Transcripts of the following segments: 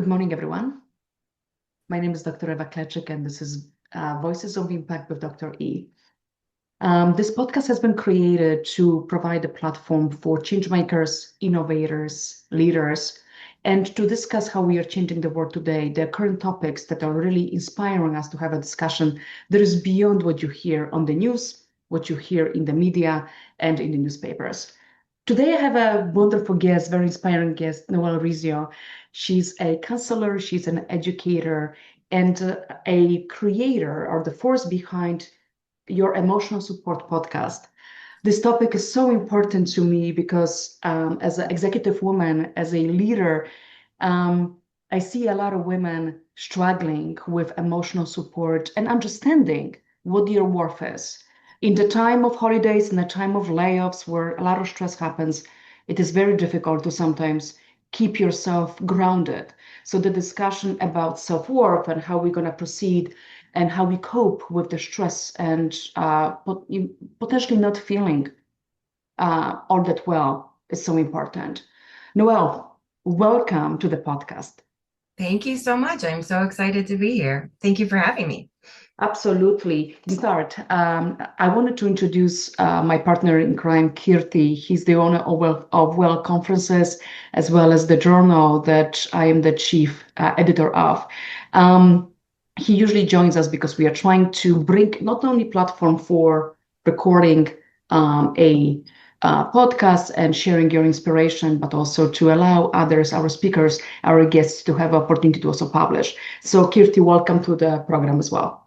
Good morning, everyone. My name is Dr. Eva Kleczek, and this is Voices of Impact with Dr. E. This podcast has been created to provide a platform for changemakers, innovators, leaders, and to discuss how we are changing the world today, the current topics that are really inspiring us to have a discussion that is beyond what you hear on the news, what you hear in the media, and in the newspapers. Today, I have a wonderful guest, very inspiring guest, Noelle Rizzio. She's a counselor, she's an educator, and a creator or the force behind your emotional support podcast. This topic is so important to me because, as an executive woman, as a leader, um, I see a lot of women struggling with emotional support and understanding what their worth is. In the time of holidays, in the time of layoffs, where a lot of stress happens, it is very difficult to sometimes keep yourself grounded. So the discussion about self-worth and how we're going to proceed and how we cope with the stress and potentially not feeling all that well is so important. Noelle, welcome to the podcast. Thank you so much. I'm so excited to be here. Thank you for having me. Absolutely. To start, I wanted to introduce my partner in crime, Kirti. He's the owner of Well Conferences, as well as the journal that I am the chief editor of. Um, he usually joins us because we are trying to bring not only platform for recording a podcast and sharing your inspiration, but also to allow others, our speakers, our guests, to have opportunity to also publish. So, Kirti, welcome to the program as well.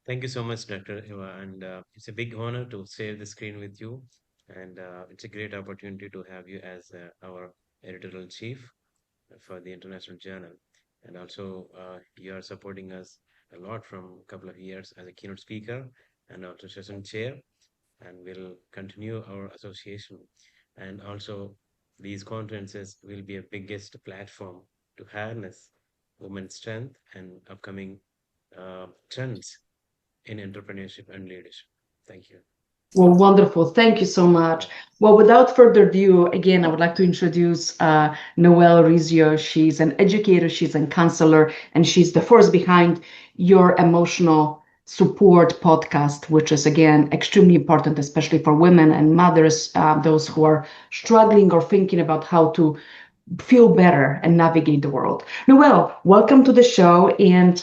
Thank you so much, Dr. Eva, and it's a big honor to share the screen with you, and it's a great opportunity to have you as our editorial chief for the International Journal, and also you are supporting us a lot from a couple of years as a keynote speaker and also session chair, and we'll continue our association, and also these conferences will be a biggest platform to harness women's strength and upcoming trends in entrepreneurship and leadership. Thank you. Well, wonderful. Thank you so much. Well, without further ado, again, I would like to introduce Noelle Rizzio. She's an educator, she's a counselor, and she's the force behind your emotional support podcast, which is, again, extremely important, especially for women and mothers, those who are struggling or thinking about how to feel better and navigate the world. Noelle, welcome to the show. And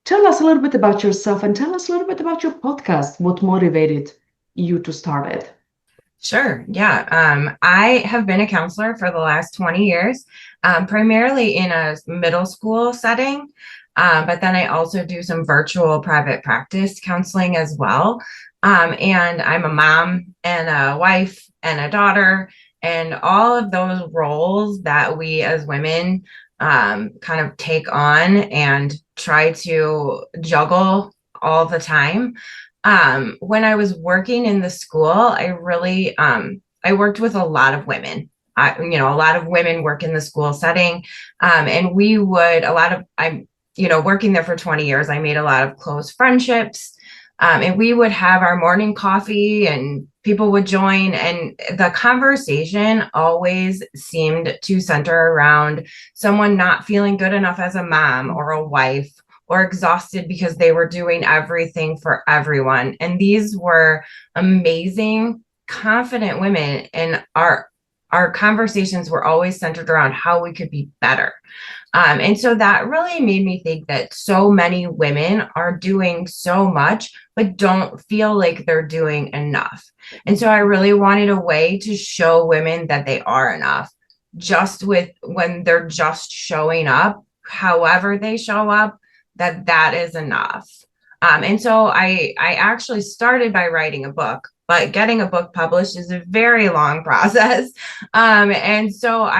tell us a little bit about yourself and tell us a little bit about your podcast. What motivated you to start it? Sure. Yeah. I have been a counselor for the last 20 years, primarily in a middle school setting. But then I also do some virtual private practice counseling as well. And I'm a mom and a wife and a daughter, and all of those roles that we as women kind of take on and try to juggle all the time. When I was working in the school, I worked with a lot of women. A lot of women work in the school setting, and working there for 20 years, I made a lot of close friendships, and we would have our morning coffee, and people would join, and the conversation always seemed to center around someone not feeling good enough as a mom or a wife, or exhausted because they were doing everything for everyone. And these were amazing, confident women. And our conversations were always centered around how we could be better. And so that really made me think that so many women are doing so much, but don't feel like they're doing enough. And so I really wanted a way to show women that they are enough, just with when they're just showing up, however they show up, that is enough. And so I actually started by writing a book, but getting a book published is a very long process. And so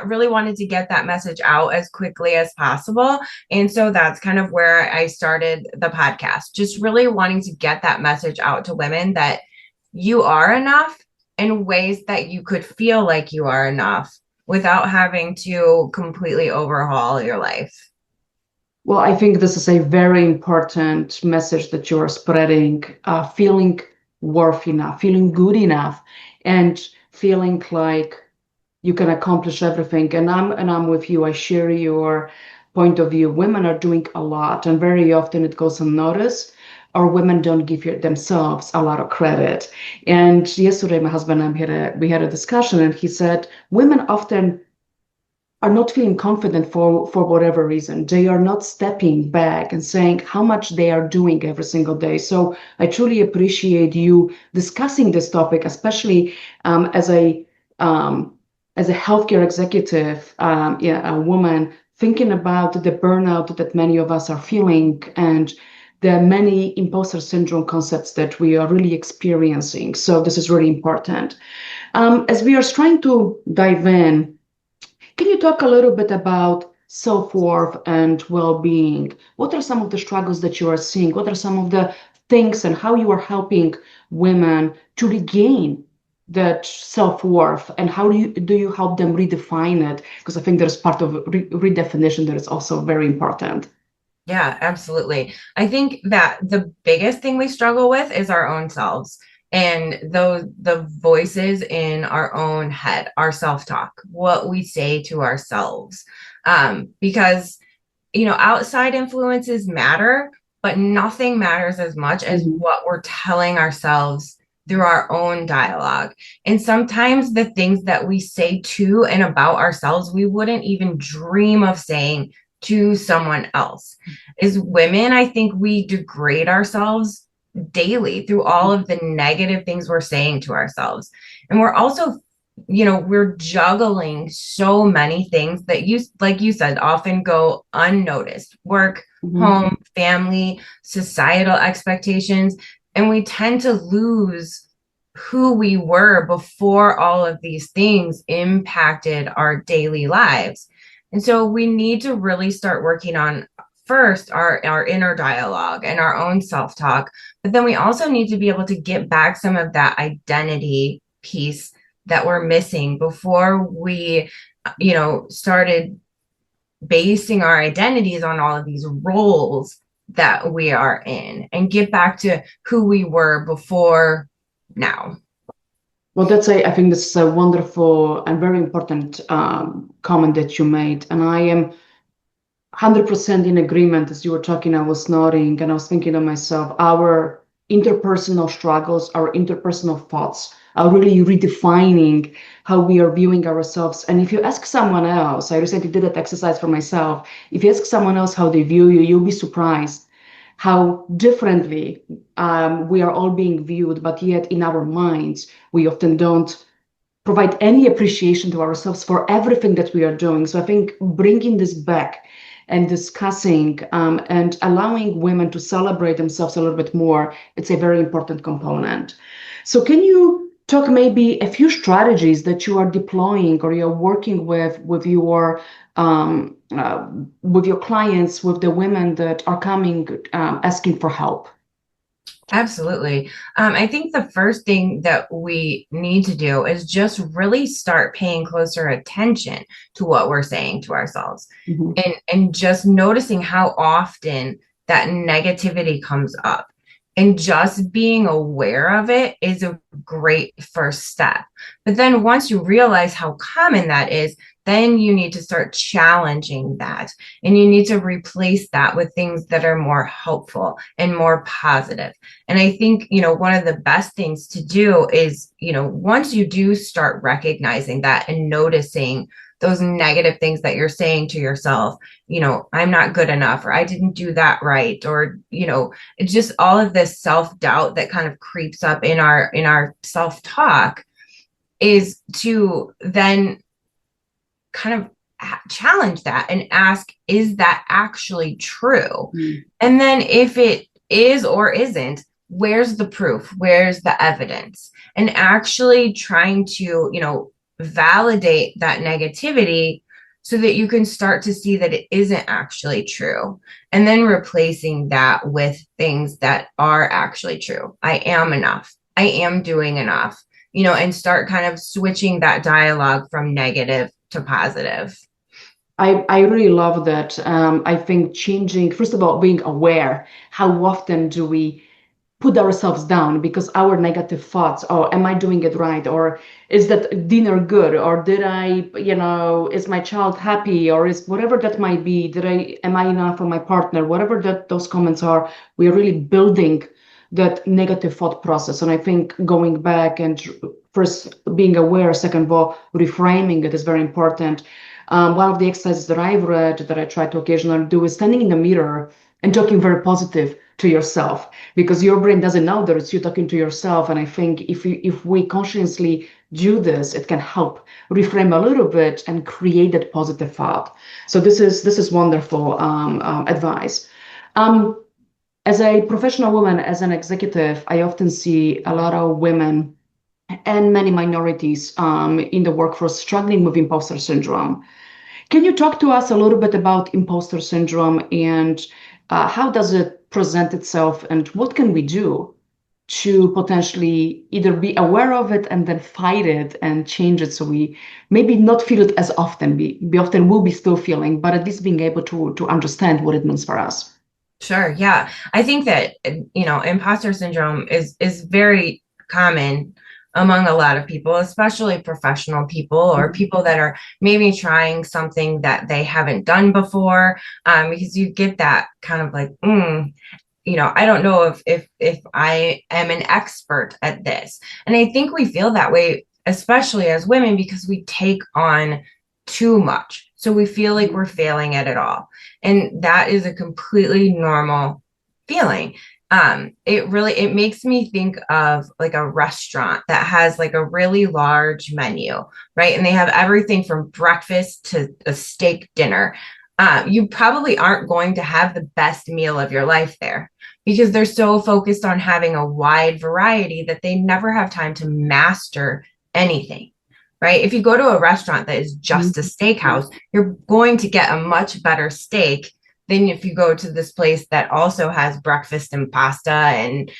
really wanted to get that message out as quickly as possible. And so that's kind of where I started the podcast, just really wanting to get that message out to women that you are enough in ways that you could feel like you are enough without having to completely overhaul your life. Well, I think this is a very important message that you're spreading, feeling worth enough, feeling good enough, and feeling like you can accomplish everything. And I'm with you. I share your point of view. Women are doing a lot, and very often it goes unnoticed, or women don't give themselves a lot of credit. And yesterday, my husband and I we had a discussion, and he said women often are not feeling confident for whatever reason. They are not stepping back and saying how much they are doing every single day. So I truly appreciate you discussing this topic, especially um, as a healthcare executive, yeah, a woman thinking about the burnout that many of us are feeling and the many imposter syndrome concepts that we are really experiencing. So this is really important. As we are trying to dive in, can you talk a little bit about self-worth and well-being? What are some of the struggles that you are seeing? What are some of the things and how you are helping women to regain that self-worth, and how do you help them redefine it? Because I think there's part of redefinition that is also very important. Yeah, absolutely. I think that the biggest thing we struggle with is our own selves and the voices in our own head, our self-talk, what we say to ourselves. Because outside influences matter, but nothing matters as much as Mhm. what we're telling ourselves through our own dialogue. And sometimes the things that we say to and about ourselves, we wouldn't even dream of saying to someone else. As women, I think we degrade ourselves daily through all of the negative things we're saying to ourselves. And we're also we're juggling so many things that like you said, often go unnoticed: work, Mhm. home, family, societal expectations. And we tend to lose who we were before all of these things impacted our daily lives. And so we need to really start working on first our inner dialogue and our own self-talk. But then we also need to be able to get back some of that identity piece that we're missing before we started basing our identities on all of these roles that we are in, and get back to who we were before now. Well, I think this is a wonderful and very important comment that you made. And I am 100% in agreement. As you were talking, I was nodding and I was thinking to myself, our interpersonal struggles, our interpersonal thoughts are really redefining how we are viewing ourselves. And if you ask someone else, I recently did that exercise for myself. If you ask someone else how they view you, you'll be surprised how differently we are all being viewed, but yet in our minds, we often don't provide any appreciation to ourselves for everything that we are doing. So I think bringing this back and discussing and allowing women to celebrate themselves a little bit more, it's a very important component. So can you talk maybe a few strategies that you are deploying or you're working um, uh, with your clients, with the women that are coming asking for help? Absolutely. I think the first thing that we need to do is just really start paying closer attention to what we're saying to ourselves, Mhm. and just noticing how often that negativity comes up. And just being aware of it is a great first step. But then once you realize how common that is, then you need to start challenging that. And you need to replace that with things that are more helpful and more positive. And I think, one of the best things to do is, once you do start recognizing that and noticing those negative things that you're saying to yourself, I'm not good enough, or I didn't do that right, or, it's just all of this self-doubt that kind of creeps up in our self-talk, is to then kind of challenge that and ask, is that actually true? Mm. And then if it is or isn't, where's the proof? Where's the evidence? And actually trying to, validate that negativity so that you can start to see that it isn't actually true. And then replacing that with things that are actually true. I am enough. I am doing enough, and start kind of switching that dialogue from negative to positive. I really love that. I think changing, first of all, being aware, how often do we put ourselves down because our negative thoughts, oh, am I doing it right? Or is that dinner good? Or did I, is my child happy? Or is whatever that might be, am I enough for my partner? Whatever that those comments are, we are really building that negative thought process. And I think going back and first being aware, second of all, reframing it is very important. One of the exercises that I've read that I try to occasionally do is standing in the mirror and talking very positive to yourself, because your brain doesn't know that it's you talking to yourself. And I think if we consciously do this, it can help reframe a little bit and create that positive thought. So this is wonderful advice. As a professional woman, as an executive, I often see a lot of women and many minorities in the workforce struggling with imposter syndrome. Can you talk to us a little bit about imposter syndrome and how does it present itself, and what can we do to potentially either be aware of it and then fight it and change it, so we maybe not feel it as often, we often will be still feeling, but at least being able to understand what it means for us? Sure. Yeah. I think that, imposter syndrome is very common among a lot of people, especially professional people or people that are maybe trying something that they haven't done before, because you get that kind of like, I don't know if I am an expert at this. And I think we feel that way, especially as women, because we take on too much. So we feel like we're failing at it all. And that is a completely normal feeling. It makes me think of like a restaurant that has like a really large menu, right? And they have everything from breakfast to a steak dinner. You probably aren't going to have the best meal of your life there because they're so focused on having a wide variety that they never have time to master anything. Right? If you go to a restaurant that is just a steakhouse, you're going to get a much better steak than if you go to this place that also has breakfast and pasta and,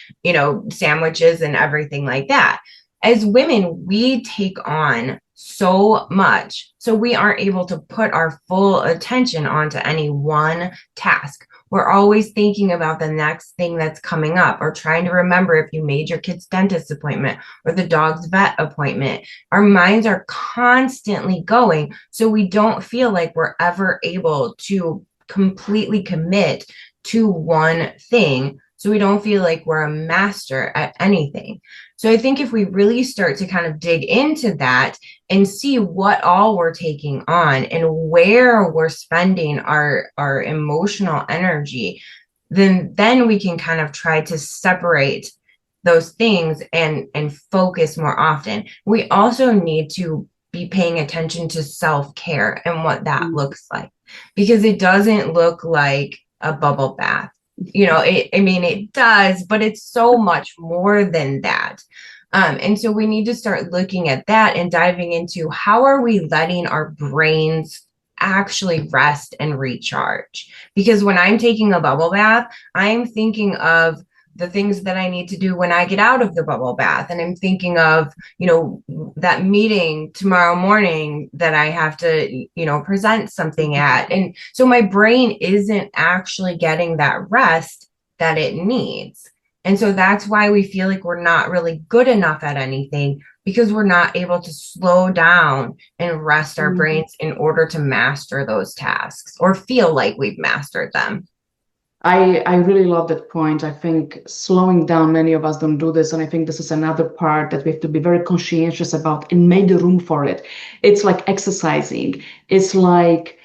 sandwiches and everything like that. As women, we take on so much, so we aren't able to put our full attention onto any one task. We're always thinking about the next thing that's coming up, or trying to remember if you made your kid's dentist appointment or the dog's vet appointment. Our minds are constantly going, so we don't feel like we're ever able to completely commit to one thing. So we don't feel like we're a master at anything. So I think if we really start to kind of dig into that and see what all we're taking on and where we're spending our emotional energy, then we can kind of try to separate those things and focus more often. We also need to be paying attention to self-care and what that looks like, because it doesn't look like a bubble bath. It does, but it's so much more than that. And so we need to start looking at that and diving into how are we letting our brains actually rest and recharge? Because when I'm taking a bubble bath, I'm thinking of the things that I need to do when I get out of the bubble bath. And I'm thinking of, that meeting tomorrow morning that I have to, present something at. And so my brain isn't actually getting that rest that it needs. And so that's why we feel like we're not really good enough at anything, because we're not able to slow down and rest our brains in order to master those tasks or feel like we've mastered them. I really love that point. I think slowing down, many of us don't do this. And I think this is another part that we have to be very conscientious about and make the room for it. It's like exercising. It's like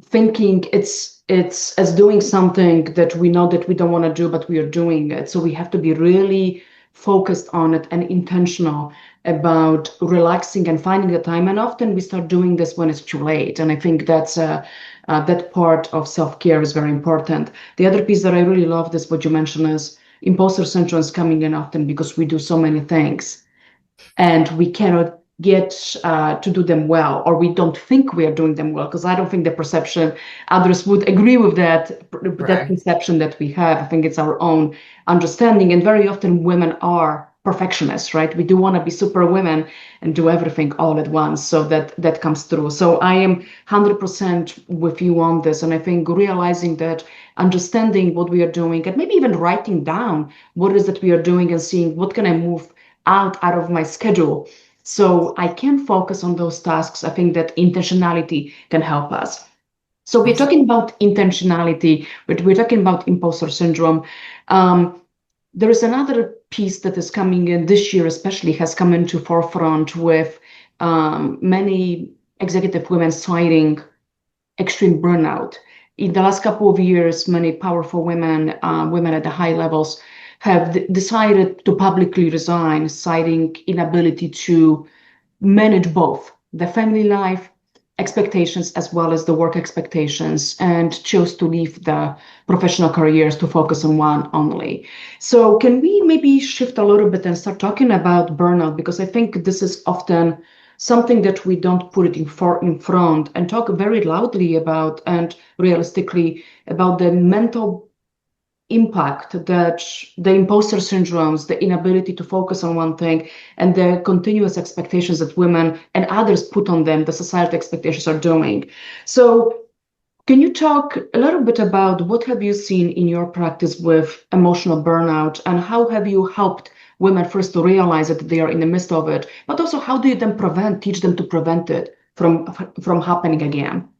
thinking it's as doing something that we know that we don't want to do, but we are doing it. So we have to be really focused on it and intentional about relaxing and finding the time. And often we start doing this when it's too late. And I think that's that part of self-care is very important. The other piece that I really love is what you mentioned is imposter syndrome is coming in often because we do so many things and we cannot get to do them well, or we don't think we are doing them well, because I don't think the perception, others would agree with that perception that we have. I think it's our own understanding, and very often women are perfectionists, right? We do want to be super women and do everything all at once. So that comes through. So I am 100% with you on this. And I think realizing that, understanding what we are doing, and maybe even writing down what it is that we are doing and seeing what can I move out of my schedule so I can focus on those tasks. I think that intentionality can help us. So we're talking about intentionality, but we're talking about imposter syndrome. Um, there is another piece that is coming in this year, especially has come into forefront with many executive women citing extreme burnout. In the last couple of years, many powerful women, women at the high levels, have decided to publicly resign, citing inability to manage both the family life expectations as well as the work expectations, and chose to leave the professional careers to focus on one only. So can we maybe shift a little bit and start talking about burnout? Because I think this is often something that we don't put it in front and talk very loudly about and realistically about the mental impact that the imposter syndromes, the inability to focus on one thing, and the continuous expectations that women and others put on them, the society expectations are doing. So can you talk a little bit about what have you seen in your practice with emotional burnout, and how have you helped women first to realize that they are in the midst of it, but also how do you then teach them to prevent it from happening again?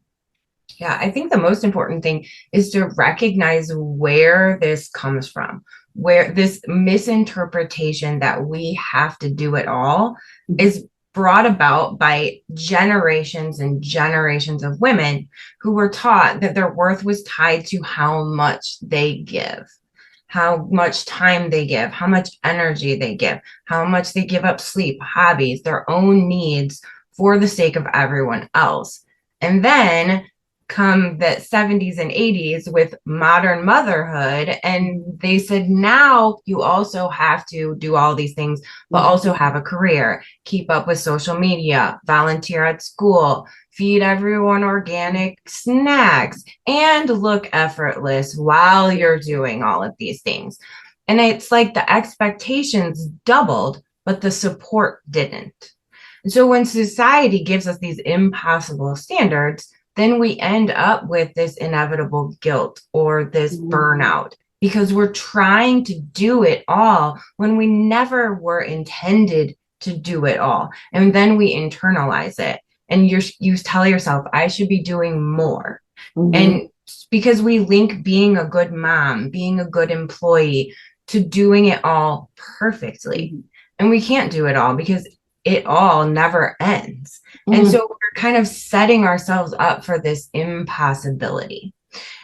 Yeah, I think the most important thing is to recognize where this comes from, where this misinterpretation that we have to do it all is brought about by generations and generations of women who were taught that their worth was tied to how much they give, how much time they give, how much energy they give, how much they give up sleep, hobbies, their own needs for the sake of everyone else. And then come the 70s and 80s with modern motherhood, and they said, now you also have to do all these things, but also have a career, keep up with social media, volunteer at school, feed everyone organic snacks, and look effortless while you're doing all of these things. And it's like the expectations doubled, but the support didn't. So when society gives us these impossible standards, then we end up with this inevitable guilt or this burnout because we're trying to do it all when we never were intended to do it all. And then we internalize it, and you tell yourself, I should be doing more. And because we link being a good mom, being a good employee to doing it all perfectly. And we can't do it all because it all never ends. And so we're kind of setting ourselves up for this impossibility.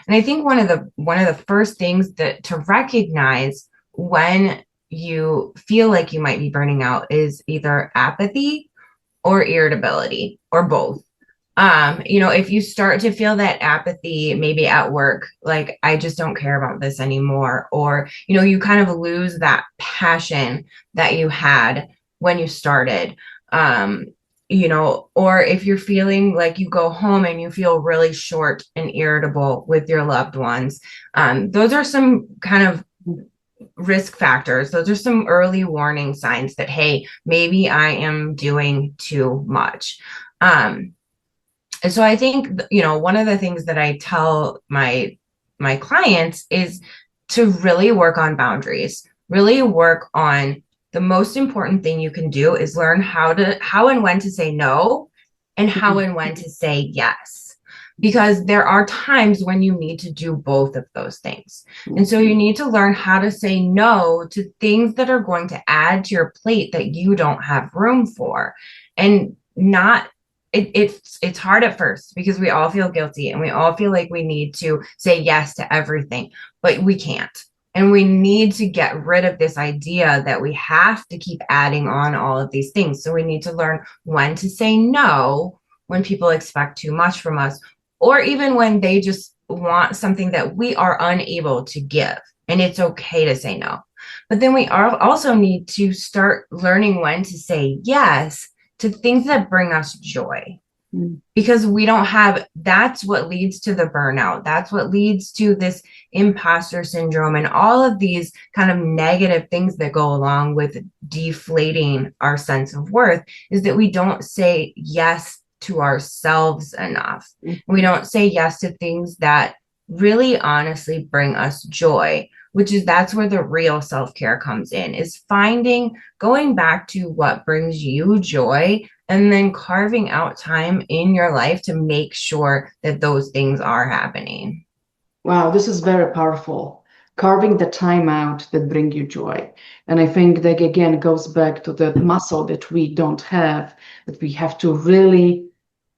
And I think one of the first things that to recognize when you feel like you might be burning out is either apathy or irritability or both. If you start to feel that apathy, maybe at work, like I just don't care about this anymore, or you kind of lose that passion that you had when you started, or if you're feeling like you go home and you feel really short and irritable with your loved ones, those are some kind of risk factors. Those are some early warning signs that, hey, maybe I am doing too much. And so I think, one of the things that I tell my clients is to really work on boundaries, really work on the most important thing you can do is learn how and when to say no and how and when to say yes, because there are times when you need to do both of those things. And so you need to learn how to say no to things that are going to add to your plate that you don't have room for. And it's hard at first because we all feel guilty and we all feel like we need to say yes to everything, but we can't. And we need to get rid of this idea that we have to keep adding on all of these things. So we need to learn when to say no when people expect too much from us, or even when they just want something that we are unable to give. And it's okay to say no. But then we also need to start learning when to say yes to things that bring us joy. Mm. because we don't have, that's what leads to the burnout. That's what leads to this imposter syndrome and all of these kind of negative things that go along with deflating our sense of worth, is that we don't say yes to ourselves enough. We don't say yes to things that really honestly bring us joy, which is, that's where the real self-care comes in, is finding, going back to what brings you joy, and then carving out time in your life to make sure that those things are happening. Wow, this is very powerful. Carving the time out that bring you joy. And I think that again goes back to the muscle that we don't have, that we have to really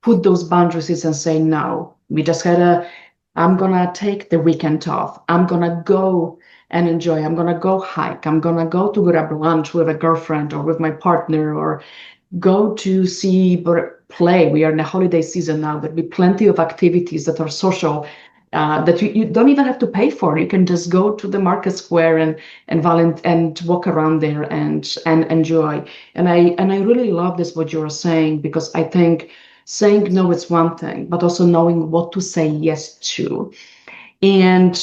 put those boundaries and say, no, we just gotta, I'm gonna take the weekend off. I'm gonna go and enjoy. I'm gonna go hike. I'm gonna go to grab lunch with a girlfriend or with my partner, or go to see play. We are in the holiday season now. There'll be plenty of activities that are social, that you don't even have to pay for. You can just go to the market square and walk around there and enjoy. And I really love this what you're saying, because I think saying no is one thing, but also knowing what to say yes to. And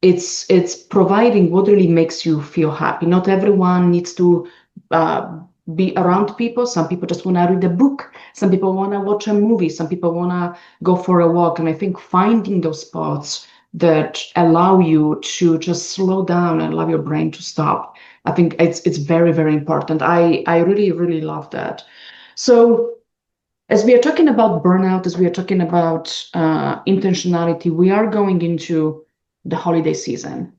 it's providing what really makes you feel happy. Not everyone needs to uh, be around people. Some people just want to read a book. Some people want to watch a movie. Some people want to go for a walk. And I think finding those spots that allow you to just slow down and allow your brain to stop, I think it's very, very important. I really, really love that. So as we are talking about burnout, as we are talking about intentionality, we are going into the holiday season.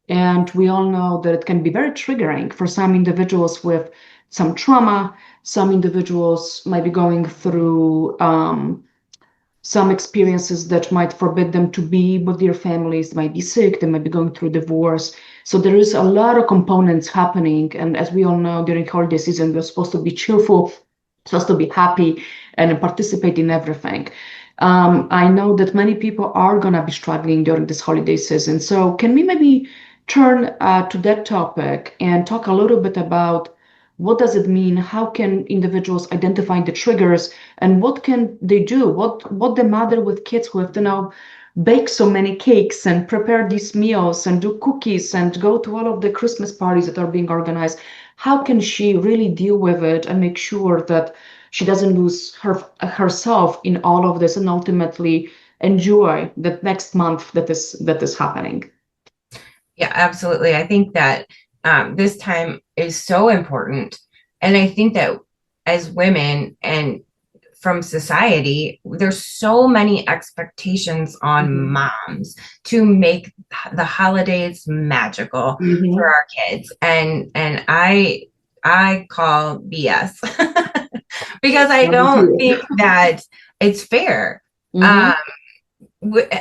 And we all know that it can be very triggering for some individuals with some trauma. Some individuals might be going through some experiences that might forbid them to be with their families. They might be sick, they might be going through divorce. So there is a lot of components happening. And as we all know, during holiday season, we're supposed to be cheerful, supposed to be happy and participate in everything. I know that many people are going to be struggling during this holiday season. So can we maybe turn to that topic and talk a little bit about what does it mean? How can individuals identify the triggers, and what can they do? What the mother with kids who have to now bake so many cakes and prepare these meals and do cookies and go to all of the Christmas parties that are being organized? How can she really deal with it and make sure that she doesn't lose herself in all of this, and ultimately enjoy the next month that is happening? Yeah, absolutely. I think that this time is so important. And I think that as women and from society, there's so many expectations on Mhm. moms to make the holidays magical for Mhm. our kids. And I call BS because I Love don't you. think that it's fair. Mhm. Um,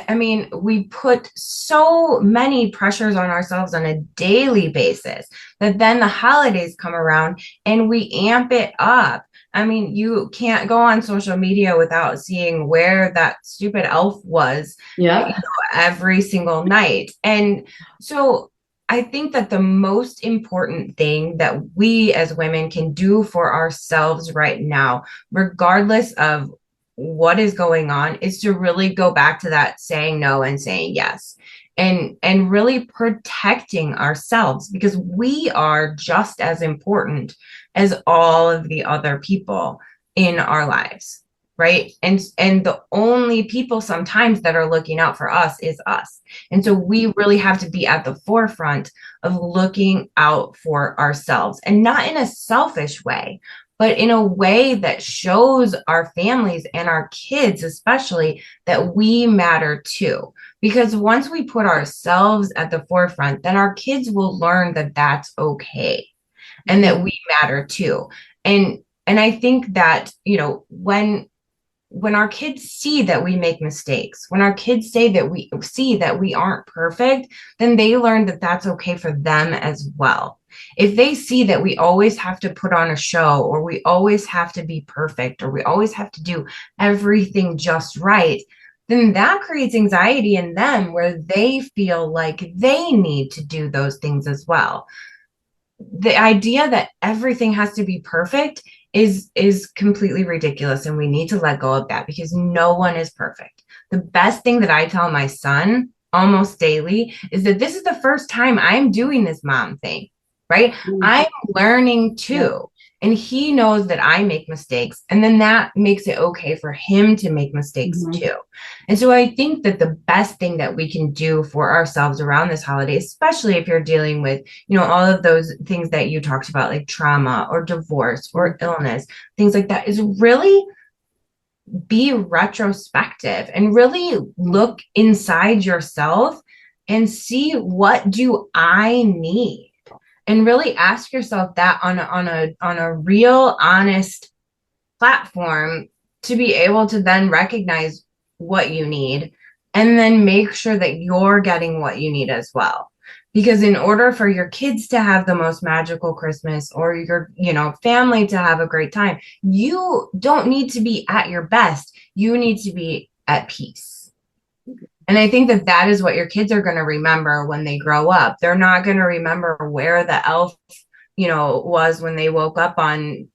I mean, we put so many pressures on ourselves on a daily basis that then the holidays come around and we amp it up. I mean, you can't go on social media without seeing where that stupid elf was, Yeah. every single night. And so I think that the most important thing that we as women can do for ourselves right now, regardless of what is going on, is to really go back to that saying no and saying yes, and really protecting ourselves, because we are just as important as all of the other people in our lives, right? And the only people sometimes that are looking out for us is us. And so we really have to be at the forefront of looking out for ourselves, and not in a selfish way, but in a way that shows our families and our kids, especially, that we matter too. Because once we put ourselves at the forefront, then our kids will learn that that's okay and that we matter too. And I think that, when our kids see that we make mistakes, when our kids say that we see that we aren't perfect, then they learn that that's okay for them as well. If they see that we always have to put on a show, or we always have to be perfect, or we always have to do everything just right, then that creates anxiety in them, where they feel like they need to do those things as well. The idea that everything has to be perfect is completely ridiculous, and we need to let go of that because no one is perfect. The best thing that I tell my son almost daily is that this is the first time I'm doing this mom thing, right? I'm learning too. And he knows that I make mistakes, and then that makes it okay for him to make mistakes too. And so I think that the best thing that we can do for ourselves around this holiday, especially if you're dealing with, all of those things that you talked about, like trauma or divorce or illness, things like that, is really be retrospective and really look inside yourself and see, what do I need? And really ask yourself that on a real, honest platform, to be able to then recognize what you need and then make sure that you're getting what you need as well. Because in order for your kids to have the most magical Christmas, or your, family to have a great time, you don't need to be at your best. You need to be at peace. And I think that that is what your kids are going to remember when they grow up. They're not going to remember where the elf, was when they woke up on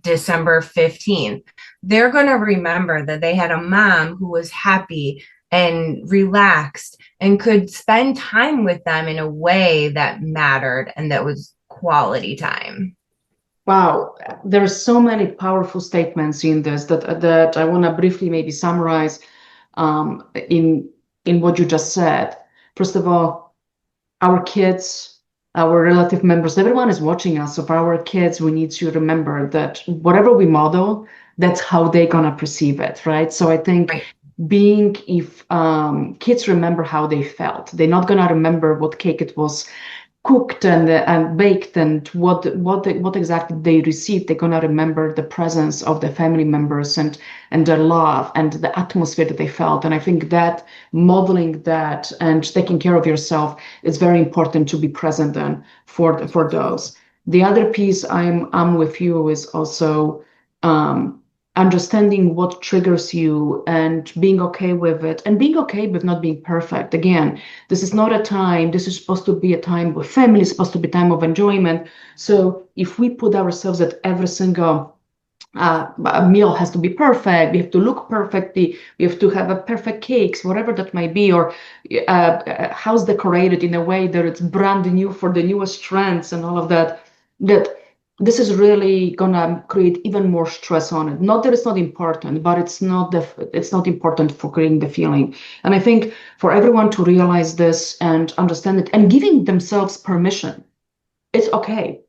December 15th. They're going to remember that they had a mom who was happy and relaxed and could spend time with them in a way that mattered and that was quality time. Wow, there are so many powerful statements in this that I want to briefly maybe summarize in what you just said. First of all, our kids, our relative members, everyone is watching us. So for our kids, we need to remember that whatever we model, that's how they're gonna perceive it, right? So I think if kids remember how they felt, they're not gonna remember what cake it was cooked and baked and what exactly they received. They're gonna remember the presence of the family members and their love and the atmosphere that they felt. And I think that modeling that and taking care of yourself is very important to be present then for those. The other piece I'm with you is also understanding what triggers you and being okay with it and being okay with not being perfect. Again, this is not a time, this is supposed to be a time with family, it's supposed to be time of enjoyment. So if we put ourselves at every single a meal has to be perfect, we have to look perfectly, we have to have a perfect cakes, whatever that might be, or house decorated in a way that it's brand new for the newest trends and all of that, that this is really gonna create even more stress on it. Not that it's not important, but it's not important for creating the feeling. And I think for everyone to realize this and understand it and giving themselves permission, it's okay.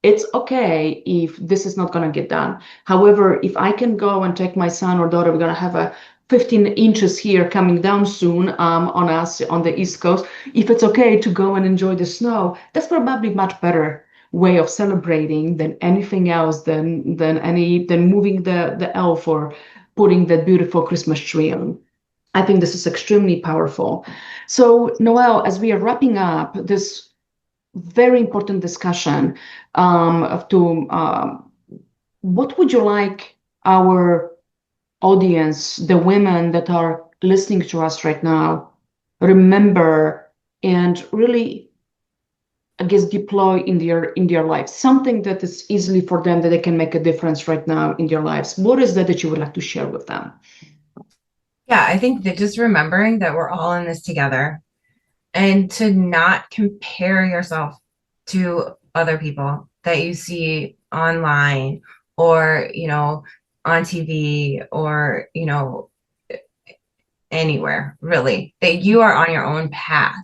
It's okay if this is not going to get done. However, if I can go and take my son or daughter, we're going to have a 15 inches here coming down soon on us on the East Coast. If it's okay to go and enjoy the snow, that's probably much better way of celebrating than anything else, than moving the elf or putting that beautiful Christmas tree on. I think this is extremely powerful. So, Noelle, as we are wrapping up this very important discussion, what would you like our audience, the women that are listening to us right now, remember and really, I guess, deploy in their lives? Something that is easily for them that they can make a difference right now in their lives. What is that you would like to share with them? Yeah, I think that just remembering that we're all in this together, and to not compare yourself to other people that you see online or, on TV or, anywhere really, that you are on your own path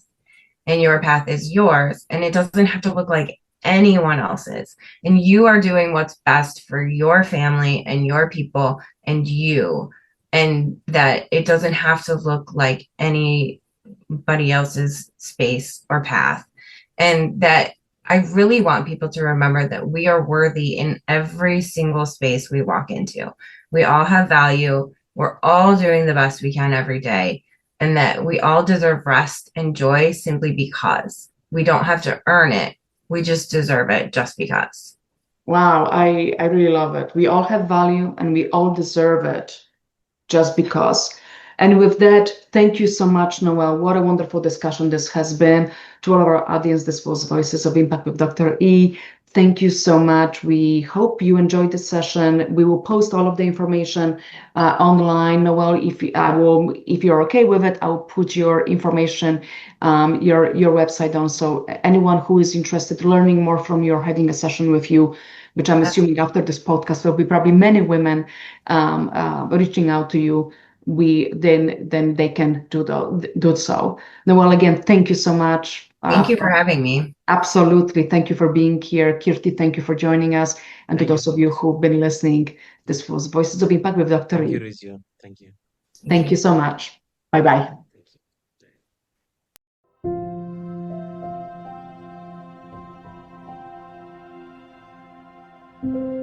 and your path is yours and it doesn't have to look like anyone else's. And you are doing what's best for your family and your people and you, and that it doesn't have to look like anybody else's space or path. And that I really want people to remember that we are worthy in every single space we walk into. We all have value. We're all doing the best we can every day, and that we all deserve rest and joy simply because. We don't have to earn it. We just deserve it just because. Wow, I really love it. We all have value and we all deserve it just because. And with that, thank you so much, Noelle. What a wonderful discussion this has been. To all of our audience, this was Voices of Impact with Dr. E. Thank you so much. We hope you enjoyed the session. We will post all of the information online. Noelle, if you're okay with it, I'll put your information, your website down. So anyone who is interested in learning more from you or having a session with you, which I'm assuming after this podcast, there'll be probably many women reaching out to you. Then they can do so. Noelle, again, thank you so much. Thank you for having me. Absolutely. Thank you for being here. Kirti, thank you for joining us. And to Thank you those so of you much. who've been listening, this was Voices of Impact with Dr. Thank you, E. Rizzio. Thank you. Thank you so much. Bye-bye. Thank you.